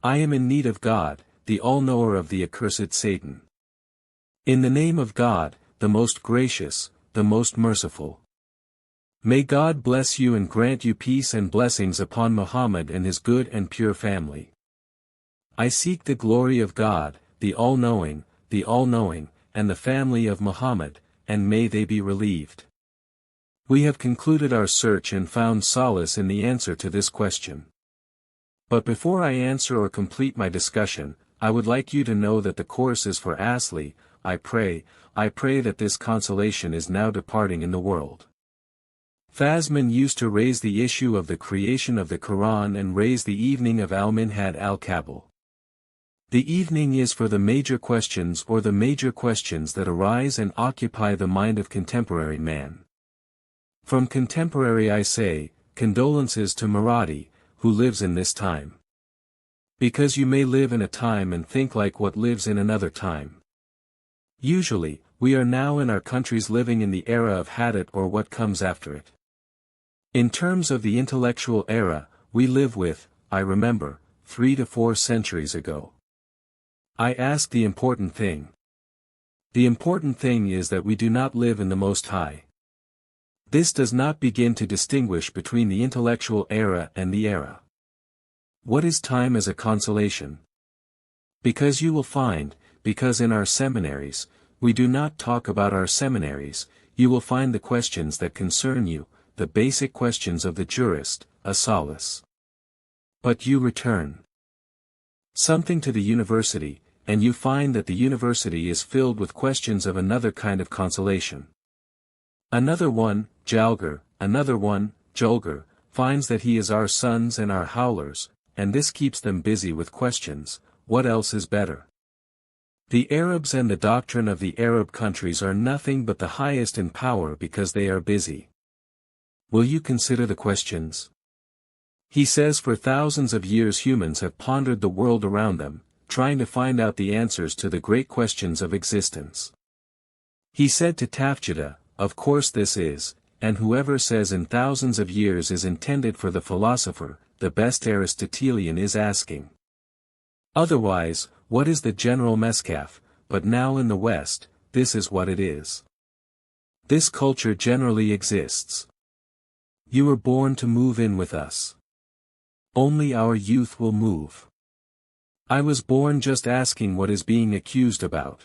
I am in need of God, the all-knower of the accursed Satan. In the name of God, the most gracious, the most merciful. May God bless you and grant you peace and blessings upon Muhammad and his good and pure family. I seek the glory of God, the all-knowing, and the family of Muhammad, and may they be relieved. We have concluded our search and found solace in the answer to this question. But before I answer or complete my discussion, I would like you to know that the course is for Asli. I pray that this consolation is now departing in the world. Fazman used to raise the issue of the creation of the Quran and raise the evening of Al-Minhad al-Kabul. The evening is for the major questions or the major questions that arise and occupy the mind of contemporary man. From contemporary I say, condolences to Muradi, who lives in this time. Because you may live in a time and think like what lives in another time. Usually, we are now in our countries living in the era of Hadith or what comes after it. In terms of the intellectual era, we live with, I remember, 3 to 4 centuries ago. I ask the important thing. The important thing is that we do not live in the Most High. This does not begin to distinguish between the intellectual era and the era. What is time as a consolation? Because you will find, because in our seminaries, we do not talk about our seminaries, you will find the questions that concern you, the basic questions of the jurist, a solace. But you return something to the university, and you find that the university is filled with questions of another kind of consolation. Another one, Jalgar, another one, Julgar, finds that he is our sons and our howlers, and this keeps them busy with questions, what else is better? The Arabs and the doctrine of the Arab countries are nothing but the highest in power because they are busy. Will you consider the questions? He says for thousands of years humans have pondered the world around them, trying to find out the answers to the great questions of existence. He said to Tafjida, of course this is, and whoever says in thousands of years is intended for the philosopher, the best Aristotelian is asking. Otherwise, what is the general meskaf, but now in the West, this is what it is. This culture generally exists. You were born to move in with us. Only our youth will move. I was born just asking what is being accused about.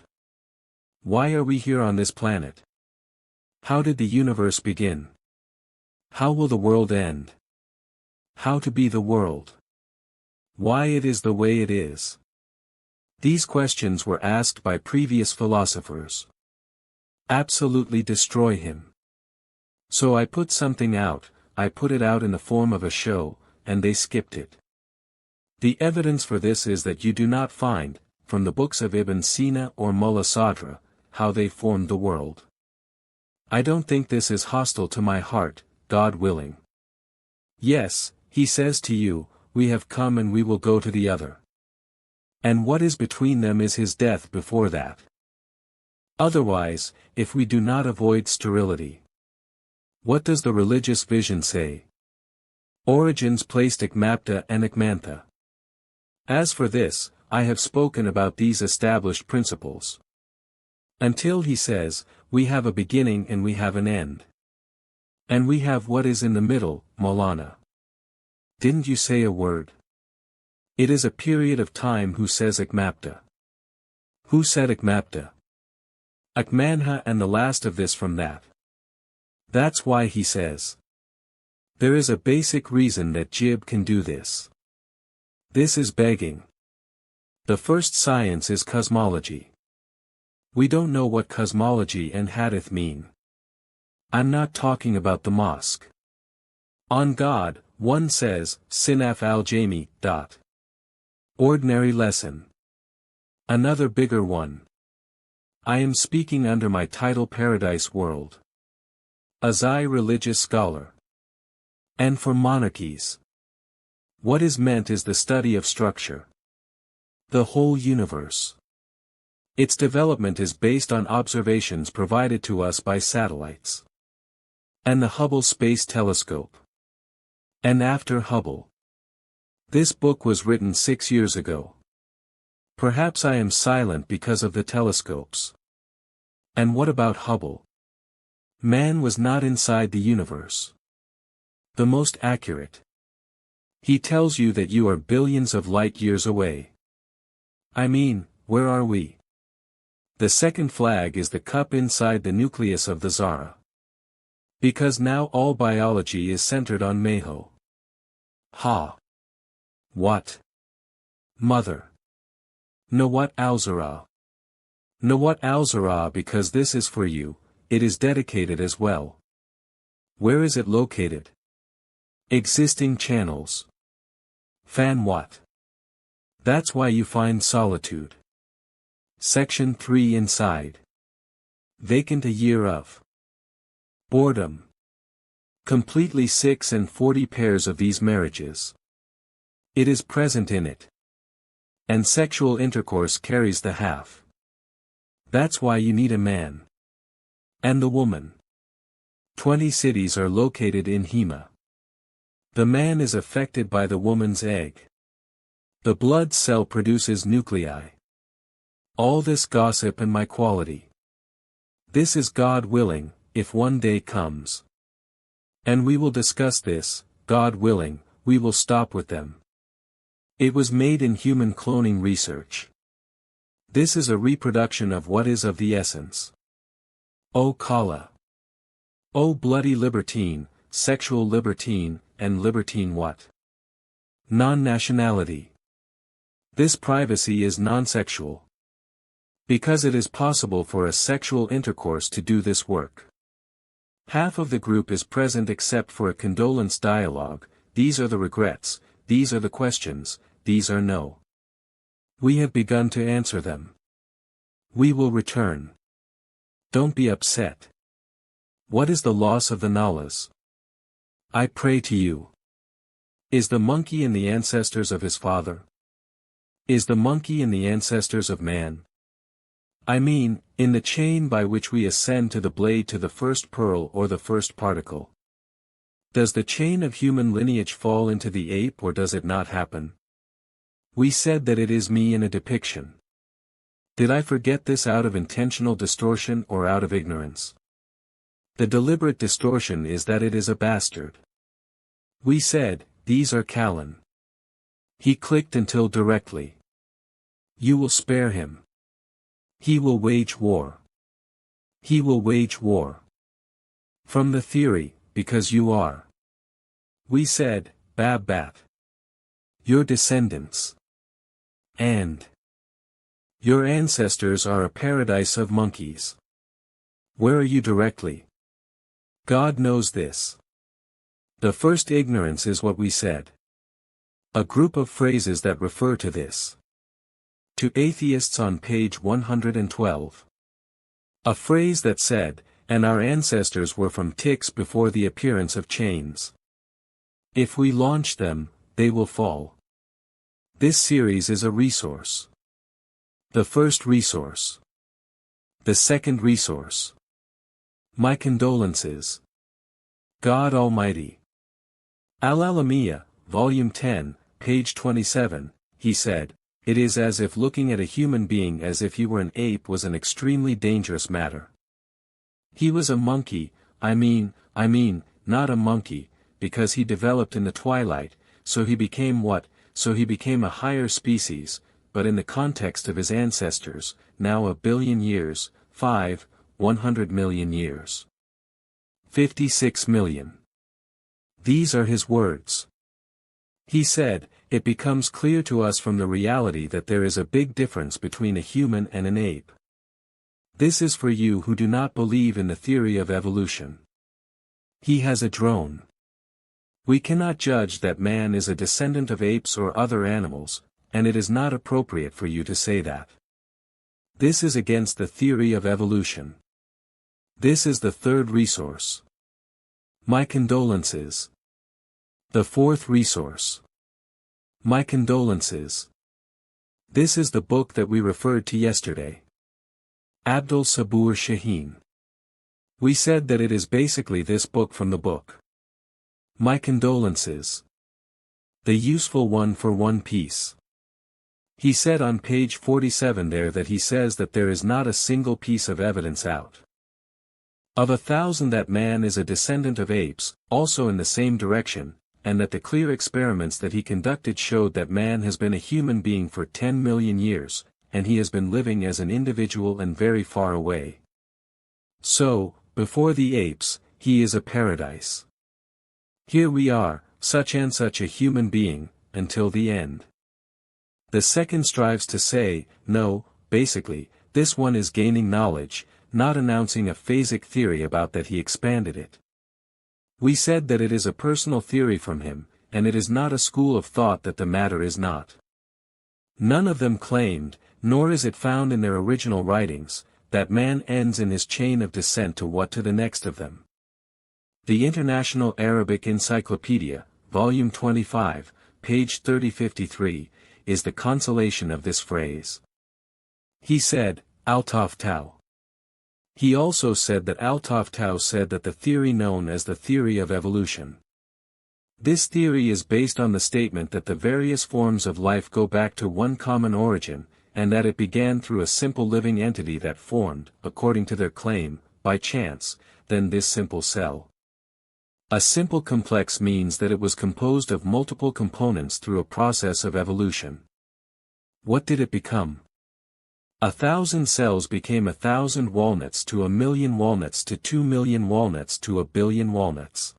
Why are we here on this planet? How did the universe begin? How will the world end? How to be the world? Why it is the way it is? These questions were asked by previous philosophers. Absolutely destroy him. So I put something out, I put it out in the form of a show, and they skipped it. The evidence for this is that you do not find, from the books of Ibn Sina or Mullah Sadra, how they formed the world. I don't think this is hostile to my heart, God willing. Yes, he says to you, we have come and we will go to the other. And what is between them is his death before that. Otherwise, if we do not avoid sterility. What does the religious vision say? Origins placed Ikmapta and Ikmantha. As for this, I have spoken about these established principles. Until he says, we have a beginning and we have an end. And we have what is in the middle, Maulana. Didn't you say a word? It is a period of time. Who says Ikmapta? Who said Ikmapta? Akmanha and the last of this from that. That's why he says. There is a basic reason that Jib can do this. This is begging. The first science is cosmology. We don't know what cosmology and hadith mean. I'm not talking about the mosque. On God, one says, Sinaf al-Jami. Ordinary lesson. Another bigger one. I am speaking under my title Paradise World. As I religious scholar. And for monarchies. What is meant is the study of structure. The whole universe. Its development is based on observations provided to us by satellites. And the Hubble Space Telescope. And after Hubble. This book was written 6 years ago. Perhaps I am silent because of the telescopes. And what about Hubble? Man was not inside the universe. The most accurate. He tells you that you are billions of light years away. I mean, where are we? The second flag is the cup inside the nucleus of the Zara. Because now all biology is centered on Mayho. Ha! What? Mother. Nawat al-Zara. Nawat al-Zara, because this is for you, it is dedicated as well. Where is it located? Existing channels. Fan what? That's why you find solitude. Section 3 inside. Vacant a year of. Boredom. Completely 46 pairs of these marriages. It is present in it. And sexual intercourse carries the half. That's why you need a man. And the woman. 20 cities are located in Hema. The man is affected by the woman's egg. The blood cell produces nuclei. All this gossip and my quality. This is God willing, if one day comes. And we will discuss this, God willing, we will stop with them. It was made in human cloning research. This is a reproduction of what is of the essence. O Kala. O bloody libertine, sexual libertine, and libertine what? Non-nationality. This privacy is non-sexual. Because it is possible for a sexual intercourse to do this work. Half of the group is present except for a condolence dialogue. These are the regrets, these are the questions, these are no. We have begun to answer them. We will return. Don't be upset. What is the loss of the Nalas? I pray to you. Is the monkey in the ancestors of his father? Is the monkey in the ancestors of man? I mean, in the chain by which we ascend to the blade to the first pearl or the first particle. Does the chain of human lineage fall into the ape or does it not happen? We said that it is me in a depiction. Did I forget this out of intentional distortion or out of ignorance? The deliberate distortion is that it is a bastard. We said, these are Callan. He clicked until directly. You will spare him. He will wage war. He will wage war. From the theory, because you are. We said, Bab-Bat. Your descendants. And. Your ancestors are a paradise of monkeys. Where are you directly? God knows this. The first ignorance is what we said. A group of phrases that refer to this. To atheists on page 112. A phrase that said, and our ancestors were from ticks before the appearance of chains. If we launch them, they will fall. This series is a resource. The first resource. The second resource. My condolences. God Almighty. Al-Alamiyah, Volume 10, page 27, he said, it is as if looking at a human being as if he were an ape was an extremely dangerous matter. He was a monkey, I mean, not a monkey, because he developed in the twilight, so he became what, so he became a higher species, but in the context of his ancestors, now 1 billion years, 100 million years. 56 million. These are his words. He said, it becomes clear to us from the reality that there is a big difference between a human and an ape. This is for you who do not believe in the theory of evolution. He has a drone. We cannot judge that man is a descendant of apes or other animals, and it is not appropriate for you to say that. This is against the theory of evolution. This is the third resource. My condolences. The fourth resource. My condolences. This is the book that we referred to yesterday. Abdul Sabur Shaheen. We said that it is basically this book from the book. My condolences. The useful one for one piece. He said on page 47 there that he says that there is not a single piece of evidence out of 1,000 that man is a descendant of apes, also in the same direction, and that the clear experiments that he conducted showed that man has been a human being for 10 million years, and he has been living as an individual and very far away. So, before the apes, he is a paradise. Here we are, such and such a human being, until the end. The second strives to say, no, basically, this one is gaining knowledge, not announcing a phasic theory about that he expanded it. We said that it is a personal theory from him, and it is not a school of thought that the matter is not. None of them claimed, nor is it found in their original writings, that man ends in his chain of descent to what to the next of them. The International Arabic Encyclopedia, Volume 25, page 3053, is the consolation of this phrase. He said, Al-Taftau. He also said that Al-Taftau said that the theory known as the theory of evolution. This theory is based on the statement that the various forms of life go back to one common origin, and that it began through a simple living entity that formed, according to their claim, by chance, then this simple cell. A simple complex means that it was composed of multiple components through a process of evolution. What did it become? 1,000 cells became 1,000 walnuts to 1,000,000 walnuts to 2,000,000 walnuts to 1,000,000,000 walnuts.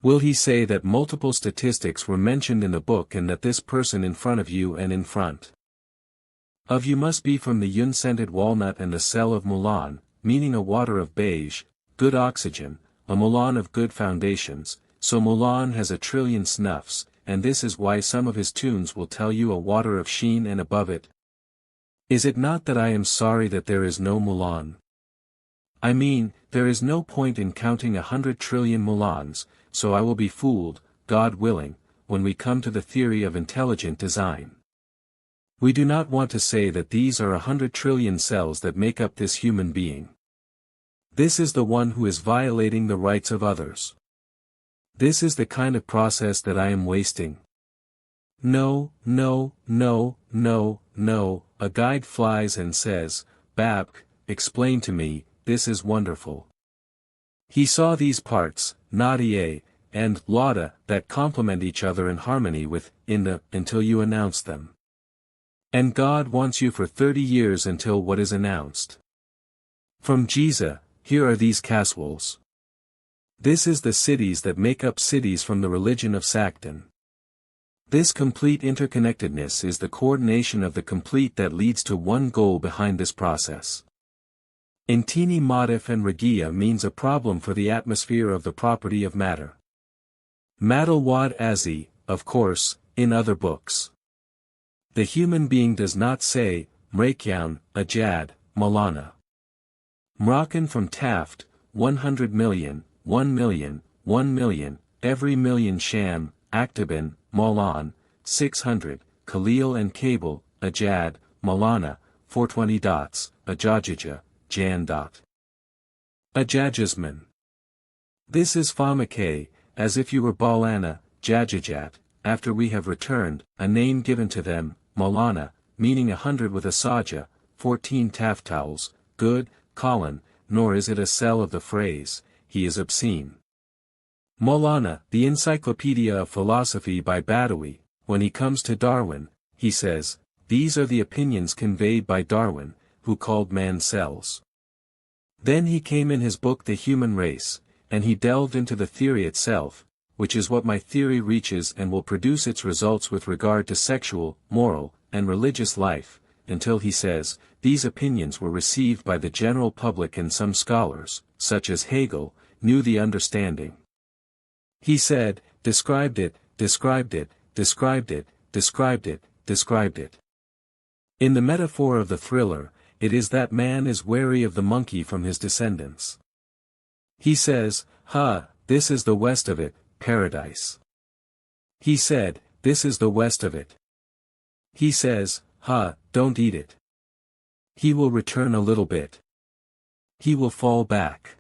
Will he say that multiple statistics were mentioned in the book and that this person in front of you and in front of you must be from the yun-scented walnut and the cell of Mulan, meaning a water of beige, good oxygen, a Mulan of good foundations, so Mulan has 1,000,000,000,000 snuffs, and this is why some of his tunes will tell you a water of sheen and above it. Is it not that I am sorry that there is no Mulan? I mean, there is no point in counting 100 trillion Mulans, so I will be fooled, God willing, when we come to the theory of intelligent design. We do not want to say that these are 100 trillion cells that make up this human being. This is the one who is violating the rights of others. This is the kind of process that I am wasting. No, no, no, no, no, a guide flies and says, Babk, explain to me, this is wonderful. He saw these parts, Nadia, and Lauda, that complement each other in harmony with, in the, until you announce them. And God wants you for 30 years until what is announced. From Giza, here are these casseroles. This is the cities that make up cities from the religion of Saktan. This complete interconnectedness is the coordination of the complete that leads to one goal behind this process. Intini Modif and Regia means a problem for the atmosphere of the property of matter. Madal Wad Azi, of course, in other books. The human being does not say, Mrakyan, Ajad, Malana. Mrakan from Taft, 100 million, 1 million, 1 million, every million Sham, Aktabin, Malan, 600, Khalil and Cable, Ajad, Malana, 420 dots, Ajajija, Jan. Ajajasman. This is Famake, as if you were Balana, Jajajat, after we have returned, a name given to them, Malana, meaning 100 with a Saja, 14 Taftowels, good, Colin, nor is it a cell of the phrase, he is obscene. Maulana, the Encyclopedia of Philosophy by Badawi, when he comes to Darwin, he says, these are the opinions conveyed by Darwin, who called man cells. Then he came in his book The Human Race, and he delved into the theory itself, which is what my theory reaches and will produce its results with regard to sexual, moral, and religious life, until he says, these opinions were received by the general public and some scholars, such as Hegel, knew the understanding. He said, described it, described it, described it, described it, described it. In the metaphor of the thriller, it is that man is wary of the monkey from his descendants. He says, this is the west of it, paradise. He said, this is the west of it. He says, don't eat it. He will return a little bit. He will fall back.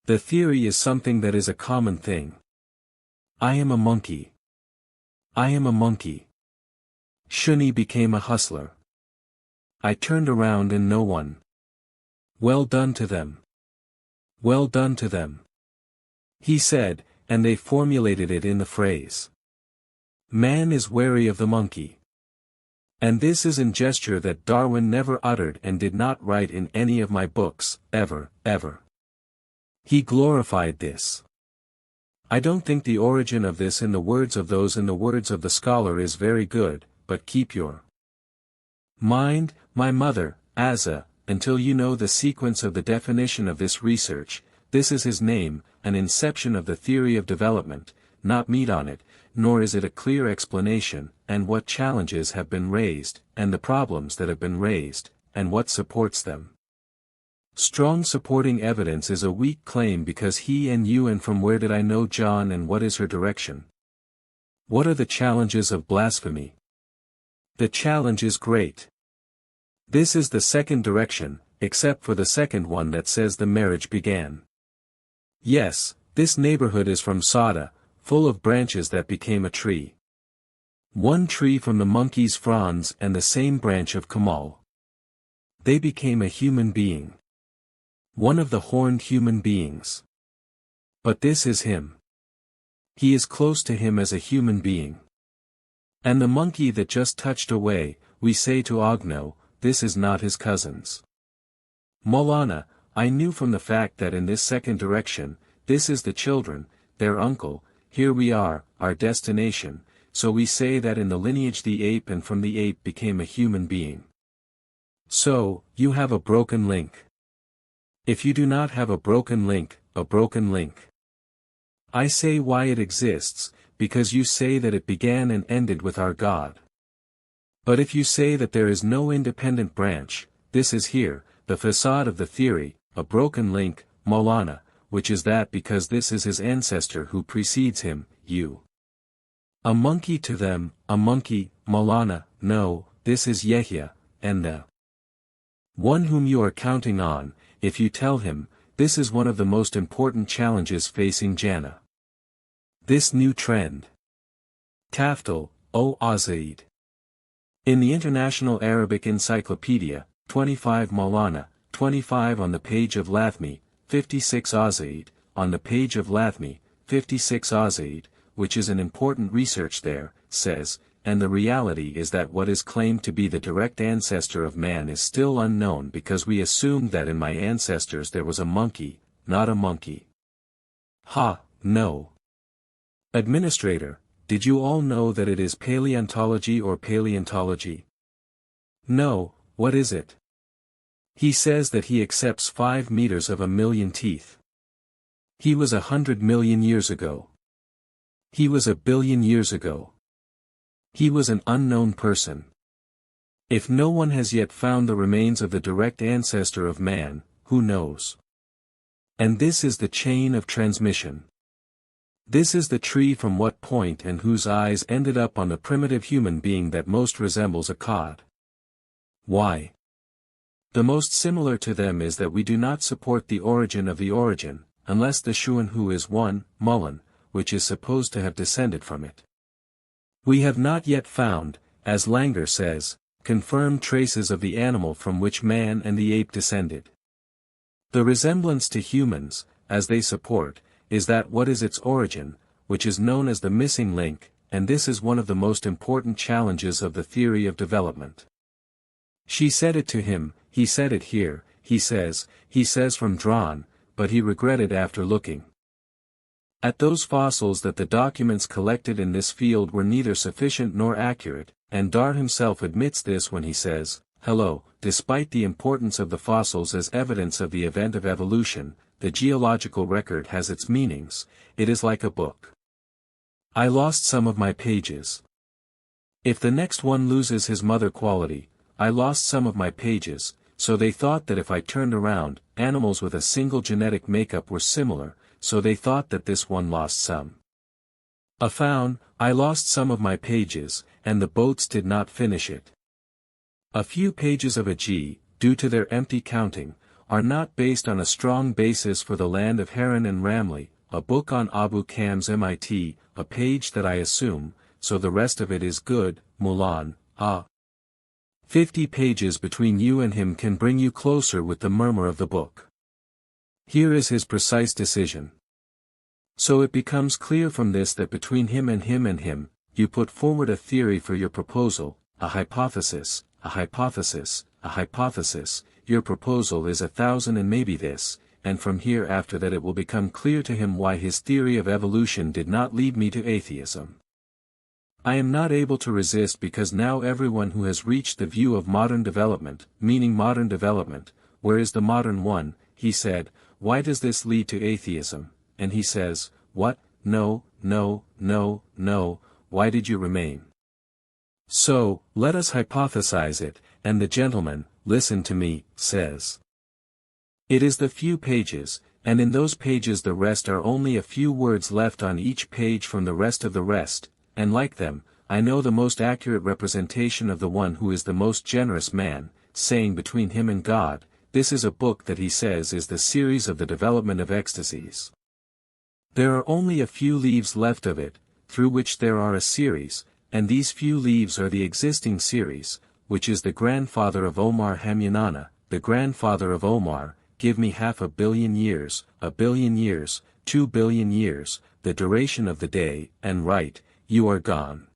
The theory is something that is a common thing. I am a monkey. I am a monkey. Shuni became a hustler. I turned around and no one. Well done to them. Well done to them. He said, and they formulated it in the phrase. Man is wary of the monkey. And this is a gesture that Darwin never uttered and did not write in any of my books, ever, ever. He glorified this. I don't think the origin of this in the words of those in the words of the scholar is very good, but keep your mind, my mother, Asa, until you know the sequence of the definition of this research. This is his name, an inception of the theory of development, not meat on it, nor is it a clear explanation, and what challenges have been raised, and the problems that have been raised, and what supports them. Strong supporting evidence is a weak claim because he and you and from where did I know John and what is her direction? What are the challenges of blasphemy? The challenge is great. This is the second direction, except for the second one that says the marriage began. Yes, this neighborhood is from Sada, full of branches that became a tree. One tree from the monkey's fronds and the same branch of Kamal. They became a human being. One of the horned human beings. But this is him. He is close to him as a human being. And the monkey that just touched away, we say to Ogno, this is not his cousins. Maulana, I knew from the fact that in this second direction, this is the children, their uncle, here we are, our destination, so we say that in the lineage the ape and from the ape became a human being. So, you have a broken link. If you do not have a broken link, a broken link. I say why it exists, because you say that it began and ended with our God. But if you say that there is no independent branch, this is here, the facade of the theory, a broken link, Maulana, which is that because this is his ancestor who precedes him, you. A monkey to them, a monkey, Maulana, no, this is Yehya, and the one whom you are counting on, if you tell him, this is one of the most important challenges facing Jannah. This new trend. Taftal, O Azaid. In the International Arabic Encyclopedia, 25 Maulana, 25 on the page of Lathmi, 56 Azaid, on the page of Lathmi, 56 Azaid, which is an important research there, says, and the reality is that what is claimed to be the direct ancestor of man is still unknown because we assumed that in my ancestors there was a monkey, not a monkey. Ha, no. Administrator, did you all know that it is paleontology or paleontology? No, what is it? He says that he accepts 5 meters of 1,000,000 teeth. He was 100 million years ago. He was 1 billion years ago. He was an unknown person. If no one has yet found the remains of the direct ancestor of man, who knows? And this is the chain of transmission. This is the tree from what point and whose eyes ended up on the primitive human being that most resembles a cod. Why? The most similar to them is that we do not support the origin of the origin, unless the Shuan who is one, Mullen, which is supposed to have descended from it. We have not yet found, as Langer says, confirmed traces of the animal from which man and the ape descended. The resemblance to humans, as they support, is that what is its origin, which is known as the missing link, and this is one of the most important challenges of the theory of development. She said it to him, he said it here, he says from drawn, but he regretted after looking at those fossils that the documents collected in this field were neither sufficient nor accurate, and Dar himself admits this when he says, hello, despite the importance of the fossils as evidence of the event of evolution, the geological record has its meanings, it is like a book. I lost some of my pages. If the next one loses his mother quality, I lost some of my pages, so they thought that if I turned around, animals with a single genetic makeup were similar, so they thought that this one lost some. A faun, I lost some of my pages, and the boats did not finish it. A few pages of a G, due to their empty counting, are not based on a strong basis for the land of Haran and Ramley, a book on Abu Kam's MIT, a page that I assume, so the rest of it is good, Mulan, ah. 50 pages between you and him can bring you closer with the murmur of the book. Here is his precise decision. So it becomes clear from this that between him and him, you put forward a theory for your proposal, a hypothesis, a hypothesis, a hypothesis. Your proposal is 1,000 and maybe this, and from here after that it will become clear to him why his theory of evolution did not lead me to atheism. I am not able to resist because now everyone who has reached the view of modern development, meaning modern development, where is the modern one, he said, why does this lead to atheism? And he says, what, no, no, no, no, why did you remain? So, let us hypothesize it, and the gentleman, listen to me, says. It is the few pages, and in those pages the rest are only a few words left on each page from the rest of the rest, and like them, I know the most accurate representation of the one who is the most generous man, saying between him and God, this is a book that he says is the series of the development of ecstasies. There are only a few leaves left of it, through which there are a series, and these few leaves are the existing series, which is the grandfather of Omar Hamyanana, the grandfather of Omar, give me 500 million years, 1 billion years, 2 billion years, the duration of the day, and right, you are gone.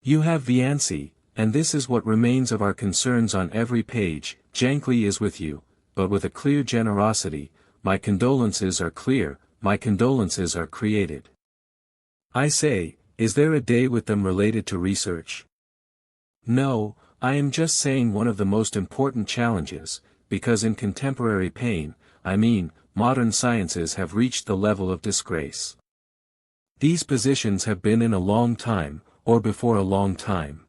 You have Viancy, and this is what remains of our concerns on every page, Jankly is with you, but with a clear generosity, my condolences are clear, my condolences are created. I say, is there a day with them related to research? No, I am just saying one of the most important challenges, because in contemporary pain, I mean, modern sciences have reached the level of disgrace. These positions have been in a long time, or before a long time.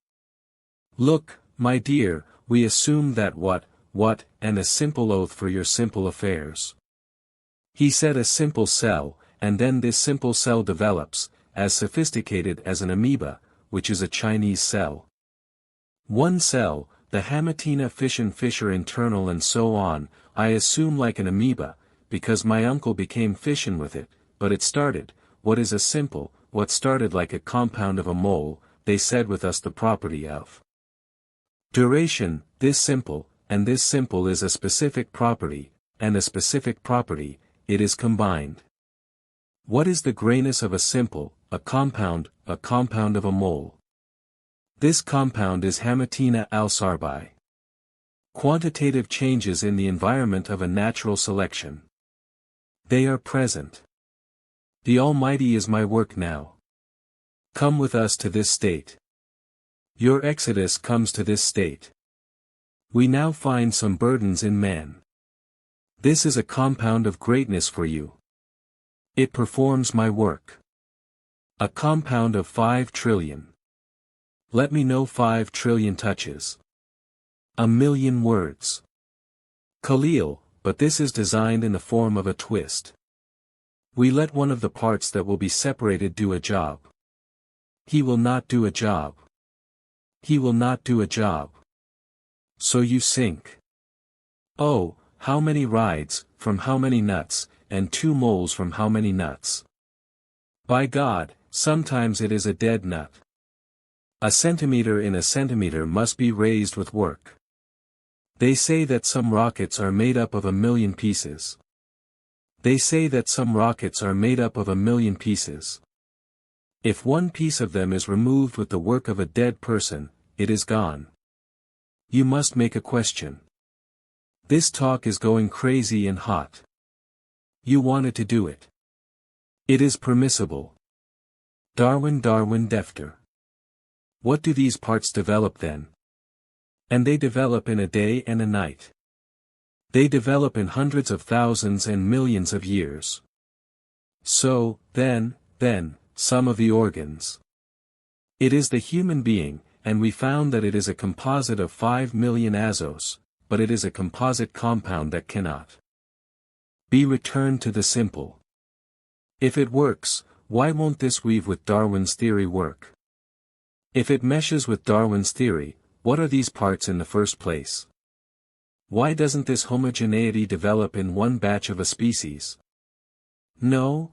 Look, my dear, we assume that what, and a simple oath for your simple affairs. He said a simple cell, and then this simple cell develops, as sophisticated as an amoeba, which is a Chinese cell. One cell, the Hamatina fission-fisher internal and so on, I assume like an amoeba, because my uncle became fission with it, but it started, what is a simple, what started like a compound of a mole, they said with us the property of duration, this simple, and this simple is a specific property, and a specific property, it is combined. What is the grayness of a simple, a compound of a mole? This compound is Hamatina al-Sarbai. Quantitative changes in the environment of a natural selection. They are present. The Almighty is my work now. Come with us to this state. Your exodus comes to this state. We now find some burdens in man. This is a compound of greatness for you. It performs my work. A compound of 5 trillion. Let me know 5 trillion touches. 1 million words. Khalil, but this is designed in the form of a twist. We let one of the parts that will be separated do a job. He will not do a job. He will not do a job. So you sink. Oh, how many rides, from how many nuts, and 2 moles from how many nuts? By God, sometimes it is a dead nut. A centimeter in a centimeter must be raised with work. They say that some rockets are made up of 1 million pieces. They say that some rockets are made up of 1 million pieces. If one piece of them is removed with the work of a dead person, it is gone. You must make a question. This talk is going crazy and hot. You wanted to do it. It is permissible. Darwin defter. What do these parts develop then? And they develop in a day and a night. They develop in hundreds of thousands and millions of years. So, then, some of the organs. It is the human being, and we found that it is a composite of 5 million azos, but it is a composite compound that cannot be returned to the simple. If it works, why won't this weave with Darwin's theory work? If it meshes with Darwin's theory, what are these parts in the first place? Why doesn't this homogeneity develop in one batch of a species? No,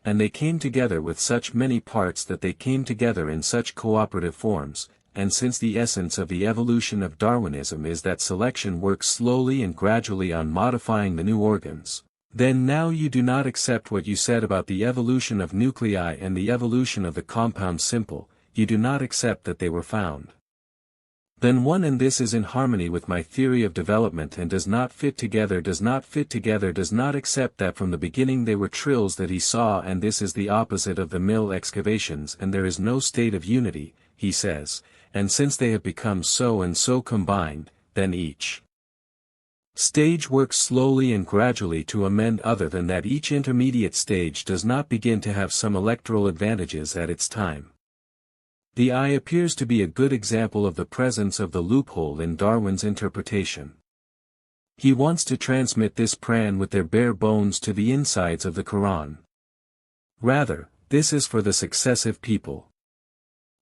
and they came together with such many parts that they came together in such cooperative forms, and since the essence of the evolution of Darwinism is that selection works slowly and gradually on modifying the new organs, then now you do not accept what you said about the evolution of nuclei and the evolution of the compound simple, you do not accept that they were found. Then one and this is in harmony with my theory of development and does not fit together, does not accept that from the beginning they were trills that he saw, and this is the opposite of the mill excavations, and there is no state of unity, he says, and since they have become so and so combined, then each stage works slowly and gradually to amend, other than that each intermediate stage does not begin to have some electoral advantages at its time. The eye appears to be a good example of the presence of the loophole in Darwin's interpretation. He wants to transmit this pran with their bare bones to the insides of the Quran. Rather, this is for the successive people.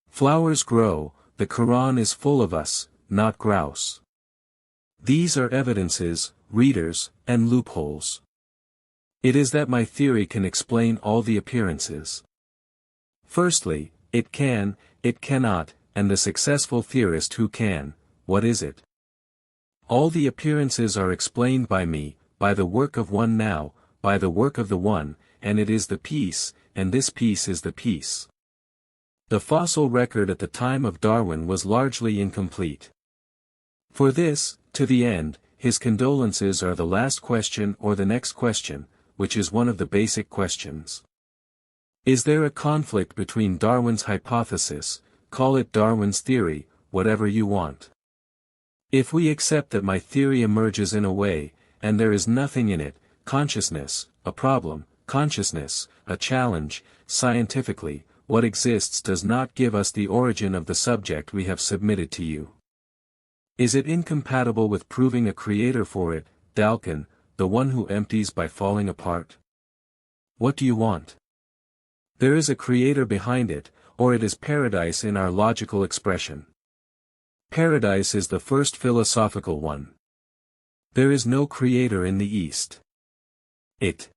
Flowers grow, the Quran is full of us, not grouse. These are evidences, readers, and loopholes. It is that my theory can explain all the appearances. Firstly, it can, it cannot, and the successful theorist who can, what is it? All the appearances are explained by me, by the work of one now, by the work of the one, and it is the peace, and this peace is the peace. The fossil record at the time of Darwin was largely incomplete. For this, to the end, his condolences are the last question or the next question, which is one of the basic questions. Is there a conflict between Darwin's hypothesis, call it Darwin's theory, whatever you want? If we accept that my theory emerges in a way, and there is nothing in it, consciousness, a problem, consciousness, a challenge, scientifically, what exists does not give us the origin of the subject we have submitted to you. Is it incompatible with proving a creator for it, Dalkin, the one who empties by falling apart? What do you want? There is a creator behind it, or it is paradise in our logical expression. Paradise is the first philosophical one. There is no creator in the East. It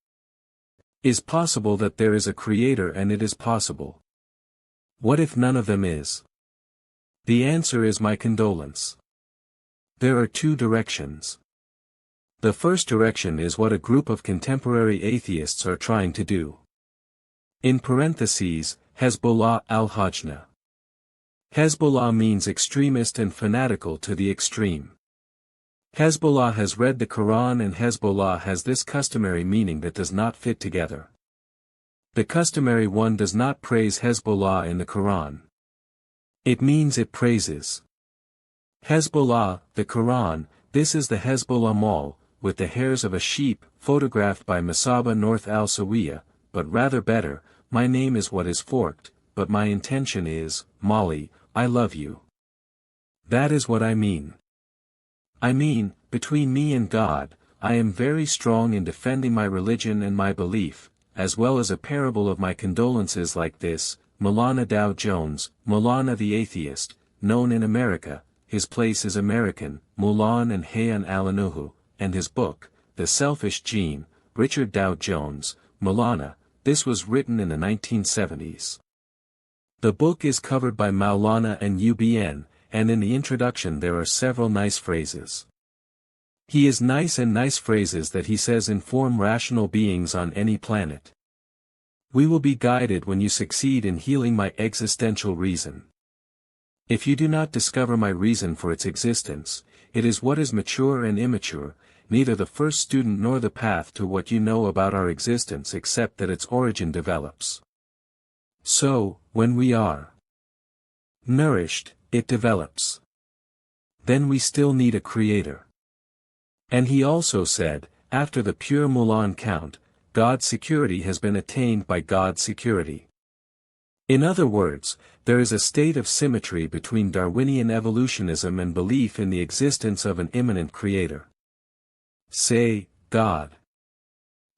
is possible that there is a creator, and it is possible. What if none of them is? The answer is my condolence. There are two directions. The first direction is what a group of contemporary atheists are trying to do. In parentheses, Hezbollah al-Hajna. Hezbollah means extremist and fanatical to the extreme. Hezbollah has read the Quran, and Hezbollah has this customary meaning that does not fit together. The customary one does not praise Hezbollah in the Quran. It means it praises Hezbollah, the Quran. This is the Hezbollah mall, with the hairs of a sheep, photographed by Masaba North al-Sawiya, but rather better, my name is what is forked, but my intention is, Molly, I love you. That is what I mean. I mean, between me and God, I am very strong in defending my religion and my belief, as well as a parable of my condolences like this. Maulana Dow Jones, Maulana the atheist, known in America, his place is American, Mulan and Hayyan al-Anuhu, and his book, The Selfish Gene, Richard Dow Jones, Maulana. This was written in the 1970s. The book is covered by Maulana and UBN, and in the introduction there are several nice phrases. He is nice, and nice phrases that he says inform rational beings on any planet. We will be guided when you succeed in healing my existential reason. If you do not discover my reason for its existence, it is what is mature and immature, neither the first student nor the path to what you know about our existence except that its origin develops. So, when we are nourished, it develops. Then we still need a creator. And he also said, after the pure Mulan count, God's security has been attained by God's security. In other words, there is a state of symmetry between Darwinian evolutionism and belief in the existence of an immanent creator. Say, God.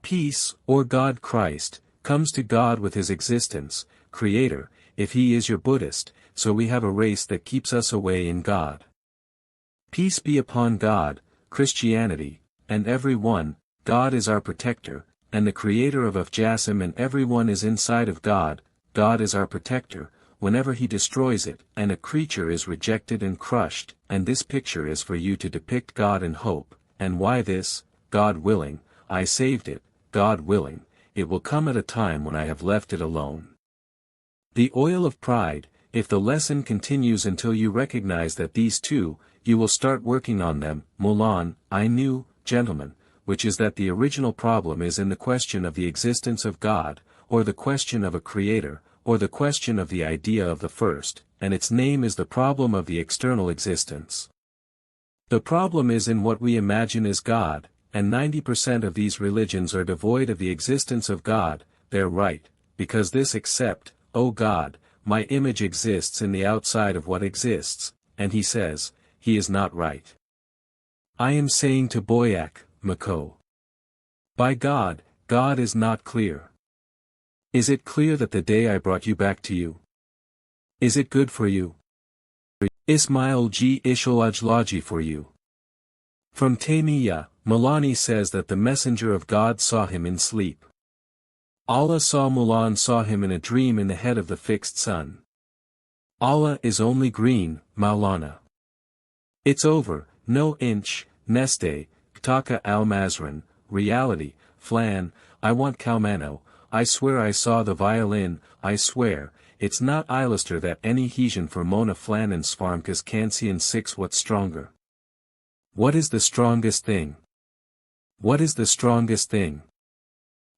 Peace, or God Christ, comes to God with his existence, creator, if he is your Buddhist, so we have a race that keeps us away in God. Peace be upon God, Christianity, and every one, God is our protector, and the creator of Jasim, and everyone is inside of God. God is our protector, whenever he destroys it, and a creature is rejected and crushed, and this picture is for you to depict God in hope. And why this? God willing, I saved it, God willing, it will come at a time when I have left it alone. The oil of pride. If the lesson continues until you recognize that these two, you will start working on them. Mulan, I knew, gentlemen, which is that the original problem is in the question of the existence of God, or the question of a creator, or the question of the idea of the first, and its name is the problem of the external existence. The problem is in what we imagine is God, and 90% of these religions are devoid of the existence of God. They're right, because this except, oh God, my image exists in the outside of what exists, and he says, he is not right. I am saying to Boyack, Mako. By God, God is not clear. Is it clear that the day I brought you back to you? Is it good for you? Ismail G. Ishalajlaji for you. From Taymiyyah, Malani says that the messenger of God saw him in sleep. Allah saw Mulan saw him in a dream in the head of the fixed sun. Allah is only green, Maulana. It's over, no inch, Neste, Ktaka al-Mazran, reality, Flan, I want Kalmano, I swear I saw the violin, I swear, it's not Ilister that any Hesian for Mona Flan and Svarmkas Kansian 6 what's stronger? What is the strongest thing? What is the strongest thing?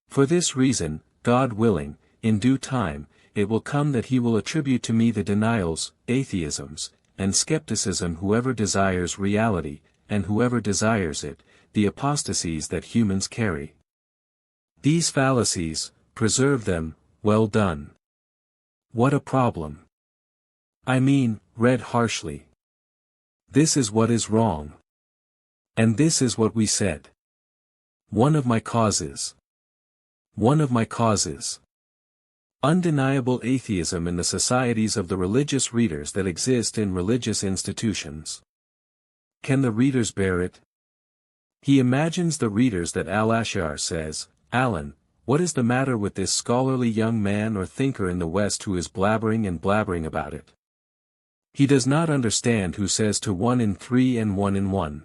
For this reason, God willing, in due time, it will come that he will attribute to me the denials, atheisms, and skepticism whoever desires reality, and whoever desires it, the apostasies that humans carry. These fallacies, preserve them, well done. What a problem. I mean, read harshly. This is what is wrong. And this is what we said. One of my causes. One of my causes. Undeniable atheism in the societies of the religious readers that exist in religious institutions. Can the readers bear it? He imagines the readers that Al-Ash'ar says, Alan, what is the matter with this scholarly young man or thinker in the West who is blabbering and blabbering about it? He does not understand who says to 1 in 3 and 1 in 1.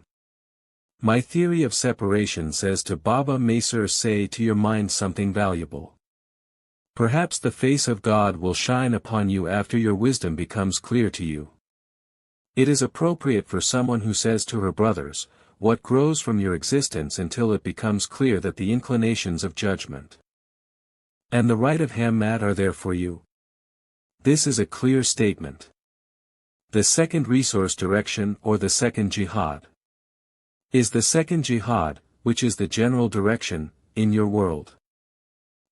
My theory of separation says to Baba Maser say to your mind something valuable. Perhaps the face of God will shine upon you after your wisdom becomes clear to you. It is appropriate for someone who says to her brothers, what grows from your existence until it becomes clear that the inclinations of judgment and the right of Hammat are there for you. This is a clear statement. The second resource direction or the second jihad is the second jihad, which is the general direction, in your world.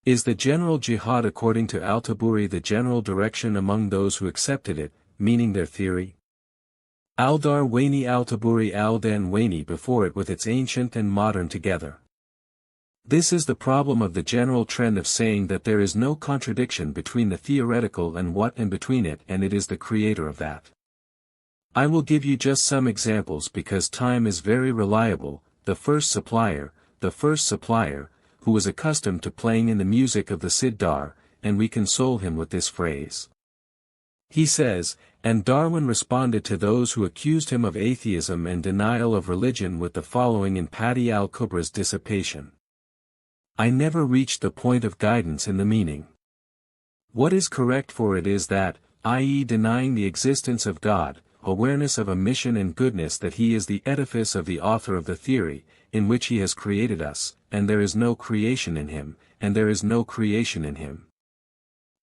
Is the general jihad according to Al-Taburi the general direction among those who accepted it, meaning their theory? Al-Dar Waini Al-Taburi Al-Dan Waini before it with its ancient and modern together. This is the problem of the general trend of saying that there is no contradiction between the theoretical and what and between it and it is the creator of that. I will give you just some examples because time is very reliable. The first supplier, who was accustomed to playing in the music of the Siddhar, and we console him with this phrase. He says, and Darwin responded to those who accused him of atheism and denial of religion with the following in Padi al-Kubra's Dissipation. I never reached the point of guidance in the meaning. What is correct for it is that, i.e. denying the existence of God, awareness of a mission and goodness that he is the edifice of the author of the theory, in which he has created us, and there is no creation in him, and there is no creation in him.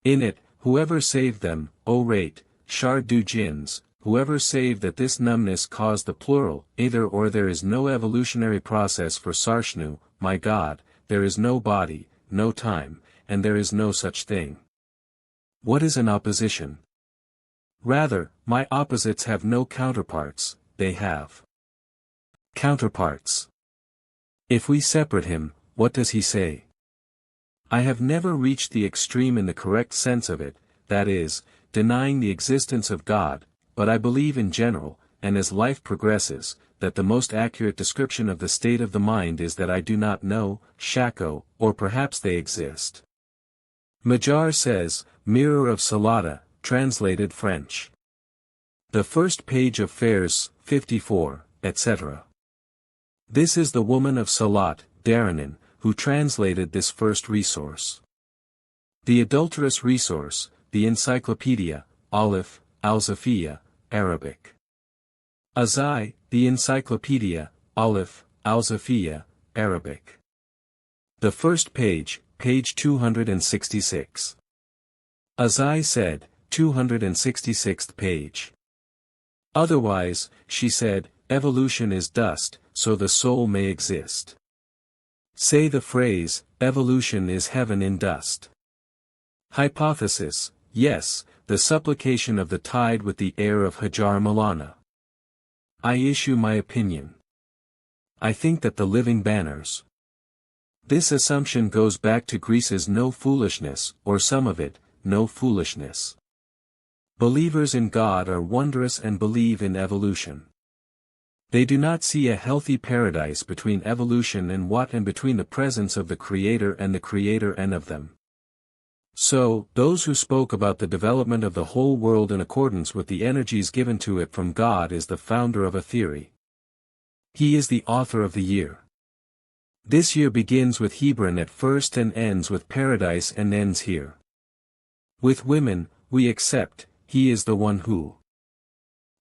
In it, whoever saved them, O rate, Shar du Jins, whoever saved that this numbness caused the plural, either or there is no evolutionary process for Sarshnu, my God, there is no body, no time, and there is no such thing. What is an opposition? Rather, my opposites have no counterparts, they have counterparts. If we separate him, what does he say? I have never reached the extreme in the correct sense of it, that is, denying the existence of God, but I believe in general, and as life progresses, that the most accurate description of the state of the mind is that I do not know, Shako, or perhaps they exist. Majar says, Mirror of Salata, translated French. The first page of Fairs, 54, etc. This is the woman of Salat, Daranin, who translated this first resource. The adulterous resource, the Encyclopedia, Aleph, Al-Zafiyya, Arabic. Azai, the Encyclopedia, Aleph, Al-Zafiyya, Arabic. The first page, page 266. Azai said, 266th page. Otherwise, she said, evolution is dust, so the soul may exist. Say the phrase, evolution is heaven in dust. Hypothesis, yes, the supplication of the tide with the air of Hajar Malana. I issue my opinion. I think that the living banners. This assumption goes back to Greece's no foolishness, or some of it, no foolishness. Believers in God are wondrous and believe in evolution. They do not see a healthy paradise between evolution and what and between the presence of the Creator and of them. So, those who spoke about the development of the whole world in accordance with the energies given to it from God is the founder of a theory. He is the author of the year. This year begins with Hebron at first and ends with paradise and ends here. With women, we accept, he is the one who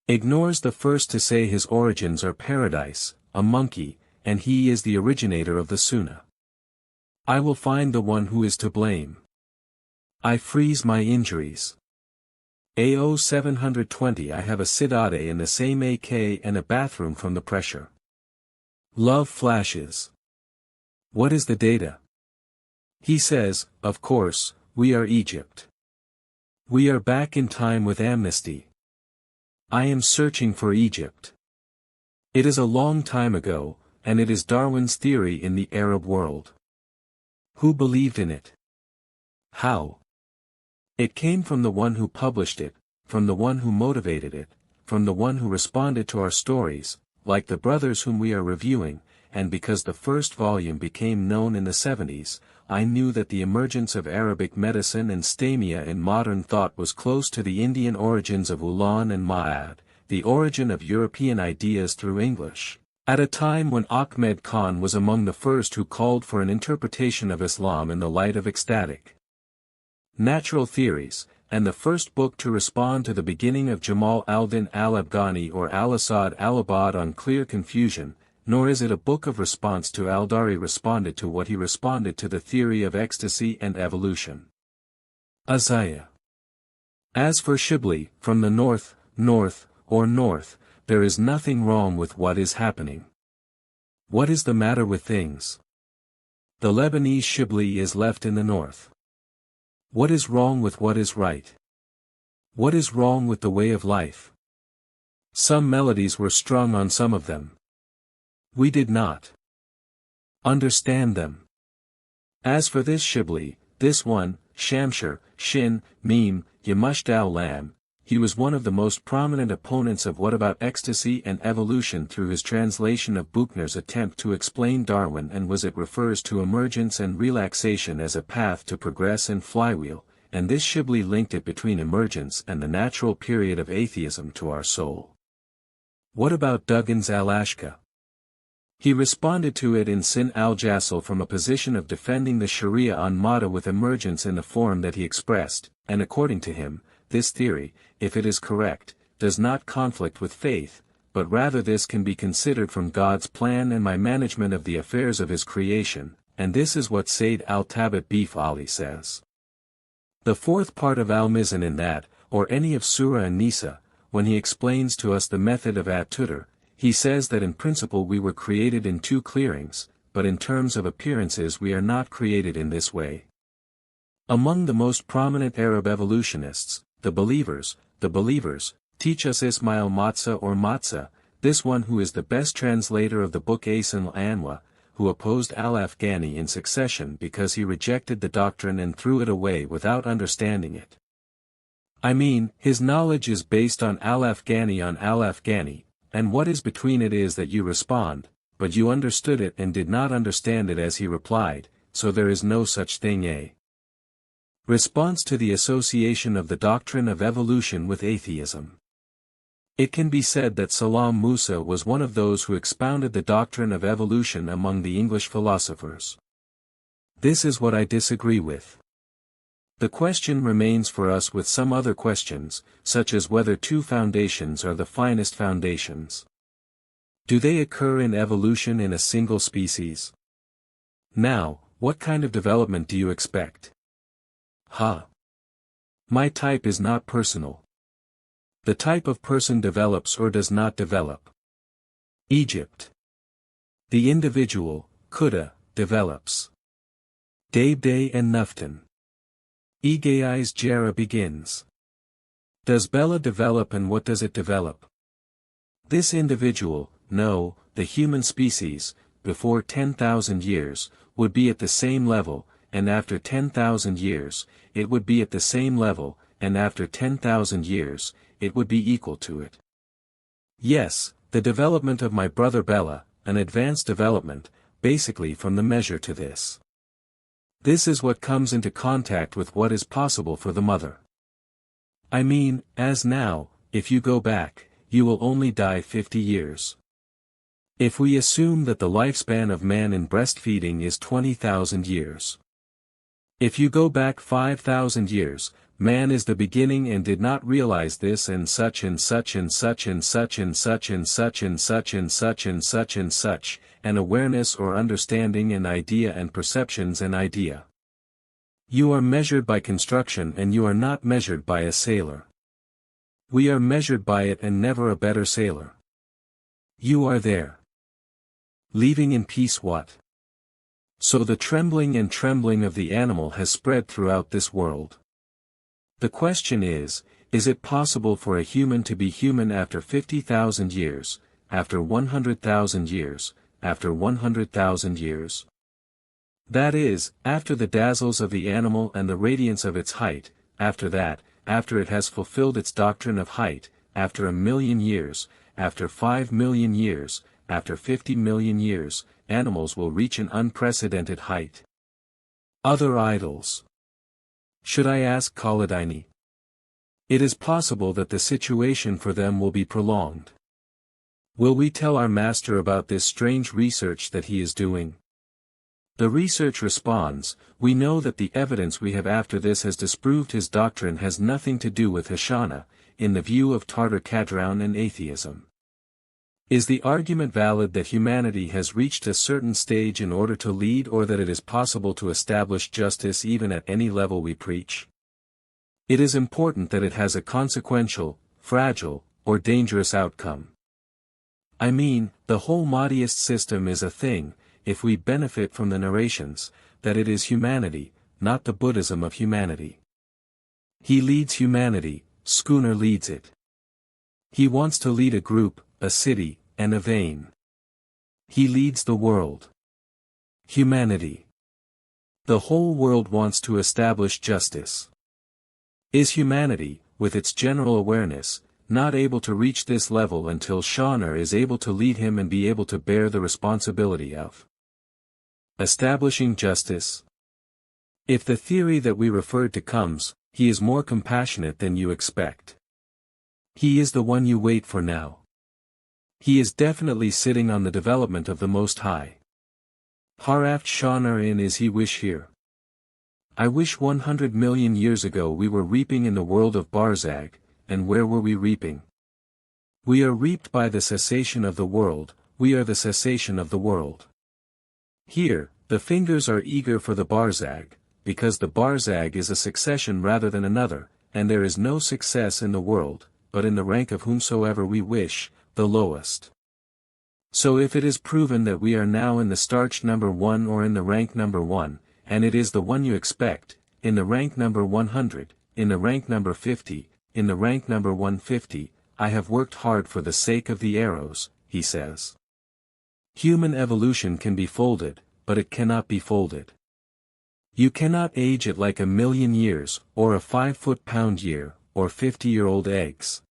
ignores the first to say his origins are paradise, a monkey, and he is the originator of the Sunnah. I will find the one who is to blame. I freeze my injuries. AO 720 I have a Siddhate in the same AK and a bathroom from the pressure. Love flashes. What is the data? He says, of course, we are Egypt. We are back in time with amnesty. I am searching for Egypt. It is a long time ago, and it is Darwin's theory in the Arab world. Who believed in it? How? It came from the one who published it, from the one who motivated it, from the one who responded to our stories, like the brothers whom we are reviewing, and because the first volume became known in the 70s, I knew that the emergence of Arabic medicine and stamia in modern thought was close to the Indian origins of Ulan and Ma'ad, the origin of European ideas through English, at a time when Ahmed Khan was among the first who called for an interpretation of Islam in the light of ecstatic natural theories, and the first book to respond to the beginning of Jamal al-Din al-Afghani or al-Asad al-Abad on clear confusion, nor is it a book of response to al-Dari responded to what he responded to the theory of ecstasy and evolution. Azaya. As for Shibli, from the north, there is nothing wrong with what is happening. What is the matter with things? The Lebanese Shibli is left in the north. What is wrong with what is right? What is wrong with the way of life? Some melodies were strung on some of them. We did not understand them. As for this Shibli, this one, Shamshir, Shin, Meme, Yamushdal Lam, he was one of the most prominent opponents of what about ecstasy and evolution through his translation of Buchner's attempt to explain Darwin and was it refers to emergence and relaxation as a path to progress and flywheel, and this Shibli linked it between emergence and the natural period of atheism to our soul. What about Duggan's Al-Ashka? He responded to it in Sin al-Jassal from a position of defending the Sharia on Mada with emergence in the form that he expressed, and according to him, this theory, if it is correct, does not conflict with faith, but rather this can be considered from God's plan and my management of the affairs of his creation, and this is what Sayyid al-Tabat Beef Ali says. The fourth part of al-Mizan in that, or any of Surah an-Nisa, when he explains to us the method of at-Tudr, he says that in principle we were created in two clearings, but in terms of appearances we are not created in this way. Among the most prominent Arab evolutionists, the believers, teach us Ismail Matza or Matza, this one who is the best translator of the book Asan al-Anwa, who opposed al-Afghani in succession because he rejected the doctrine and threw it away without understanding it. I mean, his knowledge is based on al-Afghani, and what is between it is that you respond, but you understood it and did not understand it as he replied, so there is no such thing a response to the association of the doctrine of evolution with atheism. It can be said that Salam Musa was one of those who expounded the doctrine of evolution among the English philosophers. This is what I disagree with. The question remains for us with some other questions, such as whether two foundations are the finest foundations. Do they occur in evolution in a single species? Now, what kind of development do you expect? My type is not personal. The type of person develops or does not develop. Egypt. The individual, Kuda, develops. Dabde and Nufton. Egais Jera begins. Does Bella develop and what does it develop? This individual, no, the human species, before 10,000 years, would be at the same level, and after 10,000 years, it would be at the same level, and after 10,000 years, it would be equal to it. Yes, the development of my brother Bella, an advanced development, basically from the measure to this. This is what comes into contact with what is possible for the mother. I mean, as now, if you go back, you will only die 50 years. If we assume that the lifespan of man in breastfeeding is 20,000 years. If you go back 5,000 years, man is the beginning and did not realize this and such and such and such and such and such and such and such and such and such and such, an awareness or understanding and idea and perceptions and idea. You are measured by construction and you are not measured by a sailor. We are measured by it and never a better sailor. You are there. Leaving in peace what? So the trembling and trembling of the animal has spread throughout this world. The question is it possible for a human to be human after 50,000 years, after 100,000 years, after 100,000 years? That is, after the dazzles of the animal and the radiance of its height, after that, after it has fulfilled its doctrine of height, after 1,000,000 years, after 5,000,000 years, after 50,000,000 years, animals will reach an unprecedented height. Other idols. Should I ask Kaladini? It is possible that the situation for them will be prolonged. Will we tell our master about this strange research that he is doing? The research responds, we know that the evidence we have after this has disproved his doctrine has nothing to do with Hashana, in the view of Tartar Kadraun and atheism. Is the argument valid that humanity has reached a certain stage in order to lead or that it is possible to establish justice even at any level we preach? It is important that it has a consequential, fragile, or dangerous outcome. I mean, the whole Mahdiist system is a thing, if we benefit from the narrations, that it is humanity, not the Buddhism of humanity. He leads humanity, Schooner leads it. He wants to lead a group, a city, and a vein. He leads the world. Humanity. The whole world wants to establish justice. Is humanity, with its general awareness, not able to reach this level until Shauner is able to lead him and be able to bear the responsibility of establishing justice? If the theory that we referred to comes, he is more compassionate than you expect. He is the one you wait for now. He is definitely sitting on the development of the Most High. Haraft Shauner in is he wish here. I wish 100,000,000 years ago we were reaping in the world of Barzag, and where were we reaping? We are reaped by the cessation of the world, we are the cessation of the world. Here, the fingers are eager for the Barzag, because the Barzag is a succession rather than another, and there is no success in the world, but in the rank of whomsoever we wish, the lowest. So if it is proven that we are now in the starch number 1 or in the rank number 1, and it is the one you expect, in the rank number 100, in the rank number 50, in the rank number 150, I have worked hard for the sake of the arrows, he says. Human evolution can be folded, but it cannot be folded. You cannot age it like 1,000,000 years, or a 5-foot-pound year, or 50-year-old eggs.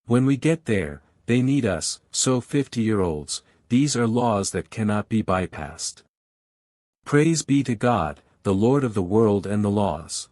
When we get there, they need us, so 50-year-olds, these are laws that cannot be bypassed. Praise be to God, the Lord of the world and the laws.